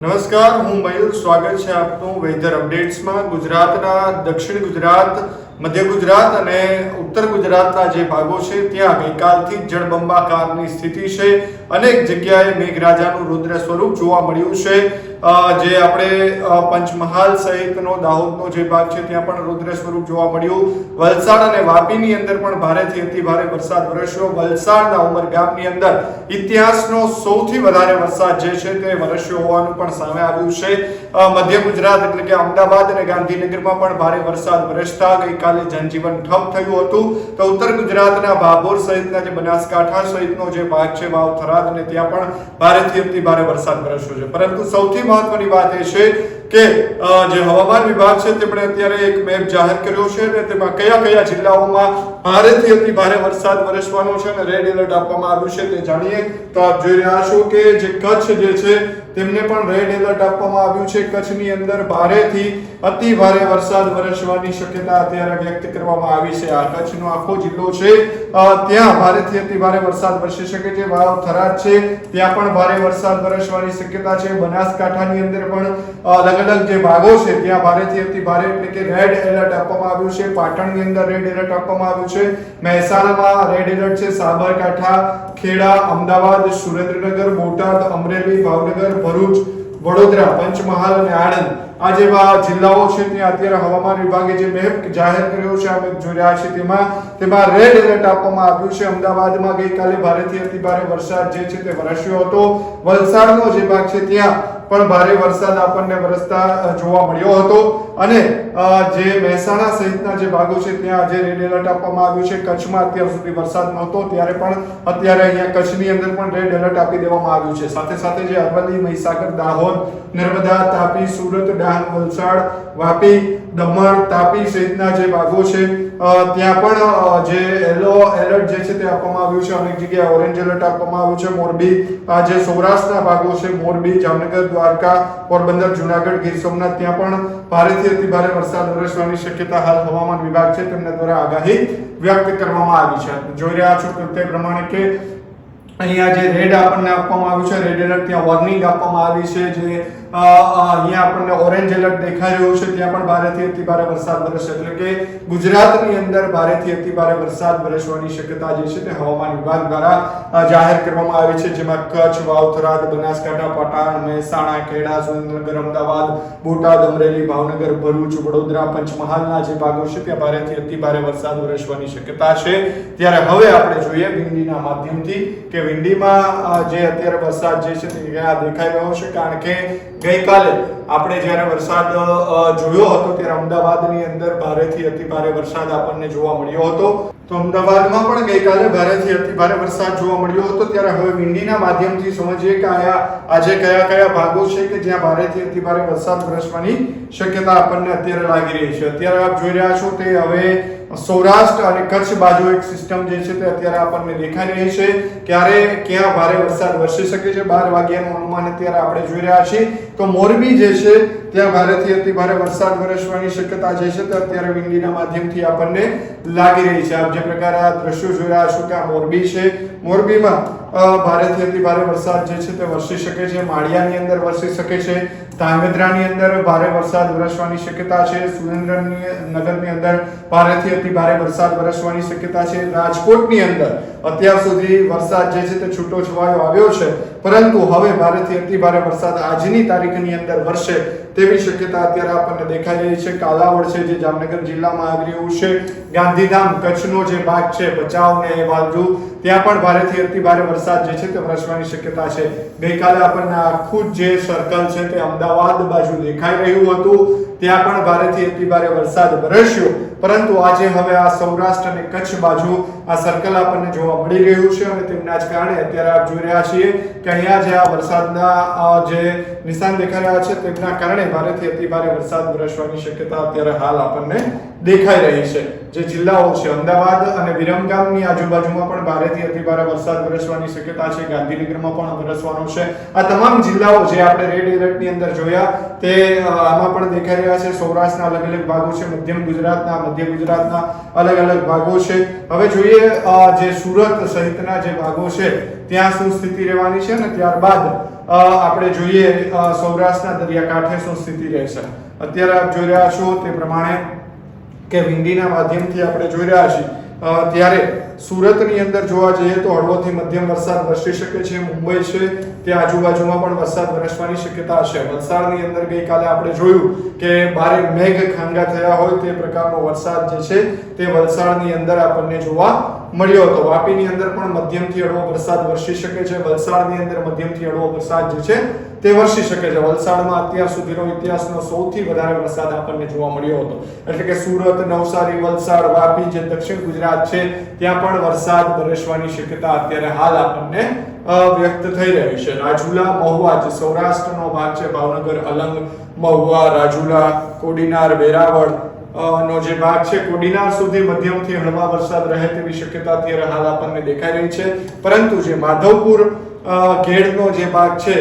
નમસ્કાર, હું મયુર. સ્વાગત છે આપનું વેધર અપડેટ્સમાં. ગુજરાતના દક્ષિણ ગુજરાત, મધ્ય ગુજરાત અને ઉત્તર ગુજરાતના જે ભાગો છે ત્યાં ગઈકાલથી જળબંબાકારની સ્થિતિ છે. અનેક જગ્યાએ મેઘરાજાનું રુદ્ર સ્વરૂપ જોવા મળ્યું છે. જે આપણે પંચમહાલ સહિતનો દાહોદનો જે ભાગ છે ત્યાં પણ રુદ્ર સ્વરૂપ જોવા મળ્યું. વલસાડ અને વાપીની અંદર પણ ભારેથી અતિ ભારે વરસાદ વરસ્યો. વલસાડના ઉમરગામની અંદર ઇતિહાસનો સૌથી વધારે વરસાદ જે છે તે વરસ્યો હોવાનું પણ સામે આવ્યું છે. મધ્ય ગુજરાત એટલે કે અમદાવાદ અને ગાંધીનગરમાં પણ ભારે વરસાદ વરસતા ગઈકાલે જનજીવન ઠપ થયું હતું. તો ઉત્તર ગુજરાતના ભાભોર સહિતના જે બનાસકાંઠા સહિતનો જે ભાગ છે વાવ થરાદ અને ત્યાં પણ ભારેથી અતિ ભારે વરસાદ વરસ્યો છે. પરંતુ સૌથી મહત્વની વાત એ છે કે જે હવામાન વિભાગ છે તેમણે અત્યારે એક મેપ જાહેર કર્યો છે અને તેમાં કયા કયા જિલ્લાઓમાં ભારેથી અતિ ભારે વરસાદ વરસવાનો છે અને રેડ એલર્ટ આપવામાં આવ્યું છે તે જાણીએ. તો આપ જોઈ રહ્યા છો કે જે કચ્છ જે છે તેમને પણ રેડ એલર્ટ આપવામાં આવ્યું છે. કચ્છની અંદર ભારેથી અતિ ભારે વરસાદ વરસવાની શક્યતા અત્યારે વ્યક્ત કરવામાં આવી છે. આ કચ્છનો આખો જિલ્લો છે ત્યાં ભારેથી અતિ ભારે વરસાદ વરસી શકે છે. વાવ થરાદ છે ત્યાં પણ ભારે વરસાદ વરસવાની શક્યતા છે. બનાસકાંઠાની અંદર પણ અલગ અલગ જે ભાગો છે ત્યાં ભારેથી અતિ ભારે એટલે કે રેડ એલર્ટ આપવામાં આવ્યું છે. પાટણની અંદર રેડ એલર્ટ આપવામાં આવ્યું છે. મહેસાણામાં રેડ એલર્ટ છે. સાબરકાંઠા, ખેડા, અમદાવાદ, સુરેન્દ્રનગર, બોટાદ, અમરેલી, ભાવનગર, ભરૂચ, વડોદરા, પંચમહાલ અને આણંદ આ જેવા જિલ્લાઓ છે ત્યાં અત્યારે હવામાન વિભાગે જે મેપ જાહેર કર્યો છે અમે જોઈ રહ્યા છીએ તેમાં રેડ એલર્ટ આપવામાં આવ્યું છે. અમદાવાદમાં ગઈકાલે ભારેથી અતિ ભારે વરસાદ જે છે તે વરસ્યો હતો. વલસાડનો જે ભાગ છે ત્યાં પણ ભારે વરસાદ આપણને વરસતા જોવા મળ્યો હતો અને જે મહેસાણા સહિતના જે ભાગો છે ત્યાં આજે રેડ એલર્ટ આપવામાં આવ્યું છે. કચ્છમાં અત્યાર સુધી વરસાદ નહોતો ત્યારે પણ અત્યારે અહીંયા કચ્છની અંદર પણ રેડ એલર્ટ આપી દેવામાં આવ્યું છે. સાથે સાથે જે અરવલ્લી, મહીસાગર, દાહોદ, નર્મદા, તાપી, સુરત, ડાંગ, વલસાડ, વાપી, દમણ, તાપી સહિતના જે ભાગો છે ત્યાં પણ જે યલો એલર્ટ જે છે તે આપવામાં આવ્યું છે. અનેક જગ્યાએ ઓરેન્જ એલર્ટ આપવામાં આવ્યું છે. મોરબી, જે સૌરાષ્ટ્રના ભાગો છે મોરબી, જામનગર, દ્વારકા, પોરબંદર, જુનાગઢ, ગીર સોમનાથ ત્યાં પણ ભારેથી અતિ ભારે વરસાદ વરસવાની શક્યતા હાલ હવામાન વિભાગ છે તેમના દ્વારા આગાહી વ્યક્ત કરવામાં આવી છે. જોઈ રહ્યા છો તે પ્રમાણે કે અહીંયા જે રેડ આપણને આપવામાં આવ્યું છે, રેડ એલર્ટ ત્યાં વોર્નિંગ આપવામાં આવી છે. જે અહીંયા આપણને ઓરેન્જ એલર્ટ દેખાઈ રહ્યું છે ત્યાં પણ ભારેથી અતિ ભારે વરસાદ વરસશે. એટલે કે ગુજરાતની અંદર ભારેથી અતિ ભારે વરસાદ વરસવાની શક્યતા જે છે તે હવામાન વિભાગ દ્વારા જાહેર કરવામાં આવી છે. જેમાં કચ્છ, વાવ થરાદ, બનાસકાંઠા, પાટણ, મહેસાણા, ખેડા, સુરેન્દ્રનગર, અમદાવાદ, બોટાદ, અમરેલી, ભાવનગર, ભરૂચ, વડોદરા, પંચમહાલના જે ભાગો છે ત્યાં ભારેથી અતિ ભારે વરસાદ વરસવાની શક્યતા છે. ત્યારે હવે આપણે જોઈએ વિંડીના માધ્યમથી કે વિંડીમાં જે અત્યારે વરસાદ જે છે તે ક્યાં દેખાઈ રહ્યો છે. કારણ કે ગઈકાલે આપણે જ્યારે વરસાદ જોયો હતો ત્યારે અમદાવાદની અંદર ભારેથી અતિ ભારે વરસાદ આપણને જોવા મળ્યો હતો. તો અમદાવાદમાં પણ ગઈકાલે ભારેથી અતિ ભારે વરસાદ જોવા મળ્યો હતો. ત્યારે હવે વિંડીના માધ્યમથી સમજીએ કે આજે કયા કયા ભાગો છે કે જ્યાં ભારેથી અતિ ભારે વરસાદ વરસવાની શક્યતા આપણને અત્યારે લાગી રહી છે. અત્યારે આપ જોઈ રહ્યા છો તે હવે સૌરાષ્ટ્ર અને કચ્છ બાજુ એક સિસ્ટમ જે છે તે અત્યારે આપણને દેખાઈ રહી છે. ક્યારે ક્યાં ભારે વરસાદ વરસી શકે છે 12 વાગ્યાનું અનુમાન અત્યારે આપણે જોઈ રહ્યા છીએ. તો મોરબી જે છે ત્યાં ભારેથી અતિ ભારે વરસાદ વરસવાની શક્યતા જે છે તે અત્યારે વિંડીના માધ્યમથી આપણને લાગી રહી છે. આપ જે પ્રકારે આ દ્રશ્યો જોઈ રહ્યા છો કે આ મોરબી છે. મોરબીમાં ભારેથી અતિ ભારે વરસાદ જે છે તે વરસી શકે છે. માળિયાની અંદર વરસી શકે છે. ધાંગધ્રાની અંદર ભારે વરસાદ વરસવાની શક્યતા છે. સુરેન્દ્રનગરની અંદર ભારેથી અતિ ભારે વરસાદ વરસવાની શક્યતા છે. રાજકોટની અંદર અત્યાર સુધી વરસાદ જે છે તે છૂટો છવાયો આવ્યો છે પરંતુ હવે ભારેથી અતિ ભારે વરસાદ આજની તારીખની અંદર વરસે તેવી શક્યતા અત્યારે આપણને દેખાઈ રહી છે. કાલાવડ છે જે જામનગર જિલ્લામાં આવી રહ્યું છે. ગાંધીધામ કચ્છનો જે ભાગ છે ભચાઉ ને એ બાજુ ત્યાં પણ ભારેથી અતિ ભારે વરસાદ જે છે તે વરસવાની શક્યતા છે. ગઈકાલે આપણને આખું જે સર્કલ છે તે અમદાવાદ બાજુ દેખાઈ રહ્યું હતું ત્યાં પણ ભારેથી અતિ ભારે વરસાદ વરસ્યો. પરંતુ આજે હવે આ સૌરાષ્ટ્ર અને કચ્છ બાજુ આ સર્કલ આપણને જોવા મળી રહ્યું છે અને તેમના જ કારણે અત્યારે આપ જોઈ રહ્યા છીએ કે અહીંયા જે આ વરસાદના જે નિશાન દેખાઈ રહ્યા છે તેમના કારણે ભારેથી અતિ ભારે વરસાદ વરસવાની શક્યતા અત્યારે હાલ આપણને દેખાઈ રહી છે. જે જિલ્લાઓ છે અમદાવાદ અને વિરમગામની આજુબાજુમાં પણ ભારેથી અતિ ભારે વરસાદ વરસવાની શક્યતા છે. ગાંધીનગરમાં પણ વરસવાનો છે. આ તમામ જિલ્લાઓ જે આપણે રેડ એલર્ટની અંદર જોયા તે આમાં પણ દેખાઈ રહ્યા છે. સૌરાષ્ટ્રના અલગ અલગ ભાગો છે, મધ્ય ગુજરાતના અલગ અલગ ભાગો છે. હવે જોઈએ જે સુરત સહિતના જે ભાગો છે ત્યાં શું સ્થિતિ રહેવાની છે, અને ત્યારબાદ આપણે જોઈએ સૌરાષ્ટ્રના દરિયાકાંઠે શું સ્થિતિ રહેશે. અત્યારે આપ જોઈ રહ્યા છો તે પ્રમાણે કે વિંડીના માધ્યમથી આપણે જોઈ રહ્યા છીએ ત્યારે સુરતની અંદર જોવા જઈએ તો હળવોથી મધ્યમ વરસાદ વરસી શકે છે. મુંબઈ છે ત્યાં આજુબાજુમાં પણ વરસાદ વરસવાની શક્યતા છે. વલસાડની અંદર ગઈકાલે આપણે જોયું કે ભારે મેઘ ખાંગા થયા હોય તે પ્રકારનો વરસાદ જે છે તે વલસાડની અંદર આપણને જોવા મળ્યો હતો. વાપીની અંદર પણ મધ્યમથી હળવો વરસાદ વરસી શકે છે. વલસાડની અંદર મધ્યમથી હળવો વરસાદ જે છે તે વરસી શકે છે. વલસાડમાં અત્યાર સુધીનો ઇતિહાસનો સૌથી વધારે વરસાદ આપણને જોવા મળ્યો હતો. એટલે કે સુરત, નવસારી, વલસાડ, વાપી જે દક્ષિણ ગુજરાત છે ત્યાં પણ વરસાદ વરસવાની શક્યતા અત્યારે હાલ આપણને વ્યક્ત થઈ રહી છે. રાજુલા, મહુવા જે સૌરાષ્ટ્રનો ભાગ છે, ભાવનગર, અલંગ, મહુવા, રાજુલા, કોડીનાર, વેરાવળ નો જે ભાગ છે, કોડીનાર સુધી મધ્યમથી હળવા વરસાદ રહે તેવી શક્યતા અત્યારે હાલ આપણને દેખાઈ રહી છે. પરંતુ જે માધવપુર ખેડનો જે ભાગ છે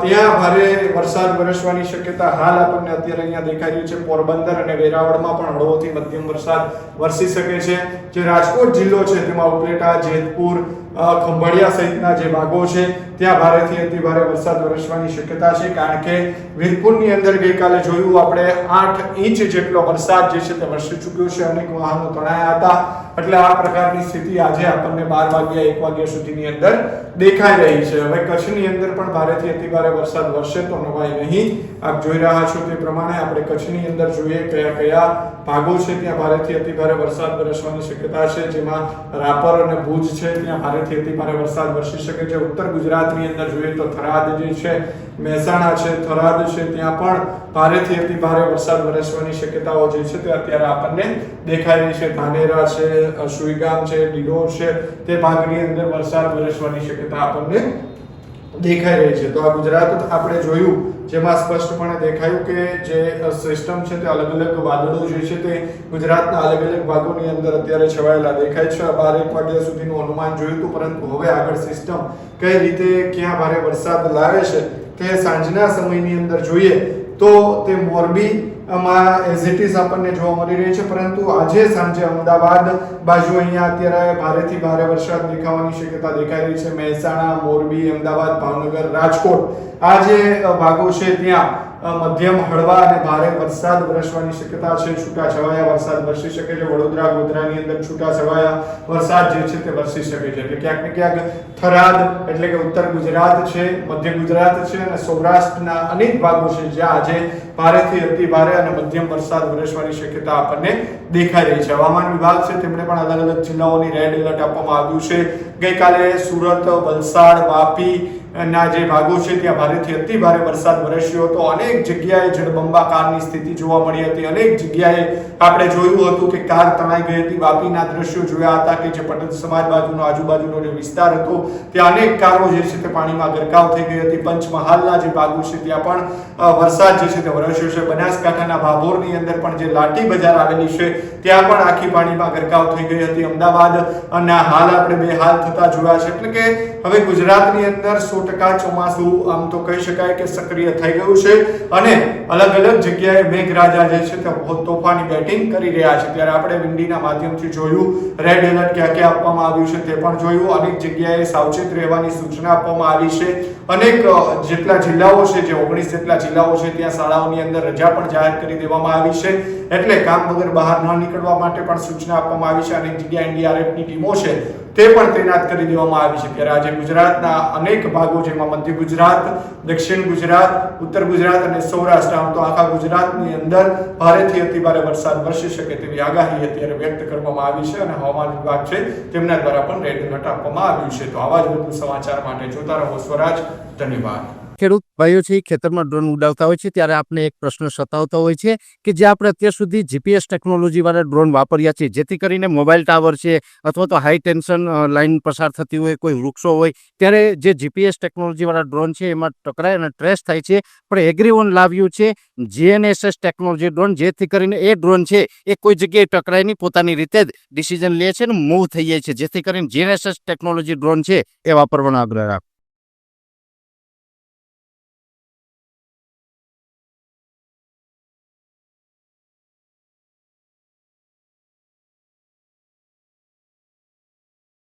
ત્યાં ભારે વરસાદ વરસવાની શક્યતા હાલ આપણને અત્યારે અહીંયા દેખાઈ રહી છે. પોરબંદર અને વેરાવળમાં પણ હળવોથી મધ્યમ વરસાદ વરસી શકે છે. જે રાજકોટ જિલ્લો છે તેમાં ઉપલેટા, જેતપુર, ખંભાળિયા સહિતના જે ભાગો છે ત્યાં ભારેથી અતિ ભારે વરસાદ વરસવાની શક્યતા છે. કારણ કે વીરપુરની અંદર ગઈકાલે જોયું આપણે 8 ઇંચ જેટલો વરસાદ જે છે તે વરસી ચૂક્યો છે. અનેક વાહનો તણાયા હતા. એટલે આ પ્રકારની સ્થિતિ આજે આપણને 12 વાગ્યા 1 વાગ્યા સુધીની અંદર દેખાઈ રહી છે. હવે કચ્છની અંદર પણ ભારેથી અતિ ભારે વરસાદ વરસે તો નવાઈ નહીં. આપ જોઈ રહ્યા છો તે પ્રમાણે આપણે કચ્છની અંદર જોઈએ કયા કયા ભાગો છે ત્યાં ભારેથી અતિ ભારે વરસાદ વરસવાની શક્યતા છે. જેમાં રાપર અને ભુજ છે ત્યાં ભારેથી અતિ ભારે વરસાદ વરસી શકે છે. ઉત્તર ગુજરાતની અંદર જોઈએ તો થરાદ જે છે, મહેસાણા છે, થરાદ છે ત્યાં પણ ભારેથી અતિ ભારે વરસાદ વરસવાની શક્યતાઓ જે છે તે અત્યારે આપણને દેખાઈ રહી છે. ધાનેરા છે, સુઈગામ છે, ડિડોર છે તે ભાગની અંદર વરસાદ વરસવાની શક્યતા આપણને દેખાઈ રહી છે. તો આ ગુજરાત આપણે જોયું જેમાં સ્પષ્ટપણે દેખાયું કે જે સિસ્ટમ છે તે અલગ અલગ વાદળો જે છે તે ગુજરાતના અલગ અલગ ભાગોની અંદર અત્યારે છવાયેલા દેખાય છે. 12-1 વાગ્યા સુધીનું અનુમાન જોયું હતું, પરંતુ હવે આગળ સિસ્ટમ કઈ રીતે ક્યાં ભારે વરસાદ લાવે છે તે સાંજના સમયની અંદર જોઈએ તો તે મોરબી એઝ ઇટ ઇઝ આપણને જોવા મળી રહી છે. પરંતુ આજે સાંજે અમદાવાદ બાજુ અહીંયા અત્યારે ભારેથી ભારે વરસાદ દેખાવાની શક્યતા દેખાઈ રહી છે. મહેસાણા, મોરબી, અમદાવાદ, ભાવનગર, રાજકોટ આ જે ભાગો છે ત્યાં મધ્યમ હળવા અને ભારે વરસાદ વરસવાની શક્યતા છે. છૂટાછવાયા વરસાદ વરસી શકે છે. વડોદરા, ગોધરાની અંદર છૂટાછવાયા વરસાદ જે છે તે વરસી શકે છે. એટલે ક્યાંક ને ક્યાંક થરાદ એટલે કે ઉત્તર ગુજરાત છે, મધ્ય ગુજરાત છે અને સૌરાષ્ટ્રના અનેક ભાગો છે જ્યાં આજે ભારેથી અતિ ભારે અને મધ્યમ વરસાદ વરસવાની શક્યતા આપણને દેખાઈ રહી છે. હવામાન વિભાગ છે તેમણે પણ અલગ અલગ જિલ્લાઓની રેડ એલર્ટ આપવામાં આવ્યું છે. ગઈકાલે સુરત, વલસાડ, વાપી ના જે ભાગો છે ત્યાં ભારેથી અતિ ભારે વરસાદ વરસ્યો હતો. અનેક જગ્યાએ જળબંબાકારની સ્થિતિ જોવા મળી હતી. અનેક જગ્યાએ આપણે જોયું હતું કે કાર તણાઈ ગઈ હતી. વાપીના દ્રશ્યો જોયા હતા કે જે પટેલ સમાજ બાજુનો આજુબાજુનો જે વિસ્તાર હતો ત્યાં અનેક કારો જે છે તે પાણીમાં ગરકાવ થઈ ગઈ હતી. પંચમહાલના જે ભાગો છે ત્યાં પણ વરસાદ જે છે તે વરસ્યો છે. બનાસકાંઠાના ભાભોરની અંદર પણ જે લાઠી બજાર આવેલી છે ત્યાં પણ આખી પાણીમાં ગરકાવ થઈ ગઈ હતી. અમદાવાદ અને હાલ આપણે બે હાલ થતા જોયા છે. એટલે કે હવે ગુજરાતની અંદર 100% ચોમાસું આમ તો કહી શકાય કે સક્રિય થઈ ગયું છે અને અલગ અલગ જગ્યાએ મેઘરાજા જે છે તે તોફાની બેટિંગ કરી રહ્યા છે. ત્યારે આપણે વિંડીના માધ્યમથી જોયું, રેડ એલર્ટ ક્યાં ક્યાં આપવામાં આવ્યું છે તે પણ જોયું. અનેક જગ્યાએ સાવચેત રહેવાની સૂચના આપવામાં આવી છે. અનેક જેટલા જિલ્લાઓ છે, જે 19 જેટલા જિલ્લાઓ છે ત્યાં શાળાઓની અંદર રજા પણ જાહેર કરી દેવામાં આવી છે. એટલે કામ વગર બહાર ન નીકળવા માટે પણ સૂચના આપવામાં આવી છે. અનેક જગ્યાએ એનડીઆરએફની ટીમો છે તે પણ તૈનાત કરી દેવામાં આવી છે. ત્યારે આજે ગુજરાતના અનેક ભાગો જેમાં મધ્ય ગુજરાત, દક્ષિણ ગુજરાત, ઉત્તર ગુજરાત અને સૌરાષ્ટ્ર આમ તો આખા ગુજરાતની અંદર ભારેથી અતિ ભારે વરસાદ વરસી શકે તેવી આગાહી અત્યારે વ્યક્ત કરવામાં આવી છે અને હવામાન વિભાગ છે તેમના દ્વારા પણ રેડ એલર્ટ આપવામાં આવ્યું છે. તો આવા જ વધુ સમાચાર માટે જોતા રહો સ્વરાજ. ધન્યવાદ. ખેડૂત ભાઈઓ છે ખેતરમાં ડ્રોન ઉડાવતા હોય છે ત્યારે આપણે એક પ્રશ્ન સતાવતો હોય છે કે જે આપણે અત્યાર સુધી જીપીએસ ટેકનોલોજી વાળા ડ્રોન વાપર્યા છે, જેથી કરીને મોબાઈલ ટાવર છે અથવા તો હાઈ ટેન્શન લાઇન પસાર થતી હોય, કોઈ વૃક્ષો હોય, ત્યારે જે જીપીએસ ટેકનોલોજી વાળા ડ્રોન છે એમાં ટકરાય અને ટ્રેસ થાય છે. પણ એગ્રીઓન લાવ્યું છે જીએનએસએસ ટેકનોલોજી ડ્રોન, જેથી કરીને એ ડ્રોન છે એ કોઈ જગ્યાએ ટકરાય નહીં, પોતાની રીતે જ ડિસિઝન લે છે અને મૂવ થઈ જાય છે. જેથી કરીને જીએનએસએસ ટેકનોલોજી ડ્રોન છે એ વાપરવાનો આગ્રહ રાખો.